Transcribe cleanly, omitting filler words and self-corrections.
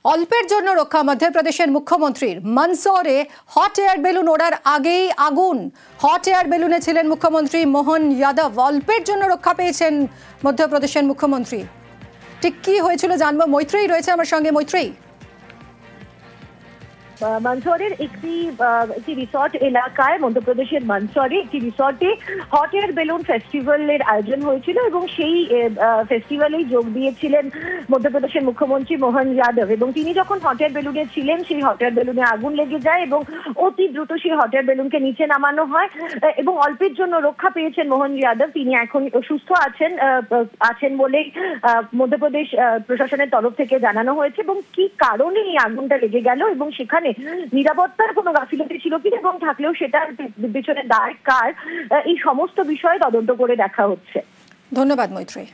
অল্পের জন্য রক্ষা মধ্যপ্রদেশের মুখ্যমন্ত্রীর মন্দসৌরে হট এয়ার বেলুন ওড়ার আগেই আগুন। হট এয়ার বেলুনে ছিলেন মুখ্যমন্ত্রী মোহন যাদব। অল্পের জন্য রক্ষা পেয়েছেন মধ্যপ্রদেশের মুখ্যমন্ত্রী। ঠিক কি হয়েছিল জানবো, মৈত্রেয়ী রয়েছে আমার সঙ্গে। মৈত্রেয়ী, মন্দসৌরের একটি রিসর্ট এলাকায়, মধ্যপ্রদেশের মন্দসৌরে একটি রিসর্টে হট এয়ার বেলুন ফেস্টিভ্যালের আয়োজন হয়েছিল এবং সেই ফেস্টিভ্যালেই যোগ দিয়েছিলেন মধ্যপ্রদেশের মুখ্যমন্ত্রী মোহন যাদব। এবং তিনি যখন হট এয়ার বেলুনে ছিলেন, সেই হট এয়ার বেলুনে আগুন লেগে যায় এবং অতি দ্রুত সেই হট এয়ার বেলুনকে নিচে নামানো হয় এবং অল্পের জন্য রক্ষা পেয়েছেন মোহন যাদব। তিনি এখন সুস্থ আছেন বলেই মধ্যপ্রদেশ প্রশাসনের তরফ থেকে জানানো হয়েছে। এবং কি কারণে এই আগুনটা লেগে গেল এবং সেখানে নিরাপত্তার কোনো গাফিলতি ছিল কিনা এবং থাকলেও সেটার পেছনে দায় কার, এই সমস্ত বিষয়ে তদন্ত করে দেখা হচ্ছে। ধন্যবাদ মৈত্রেয়ী।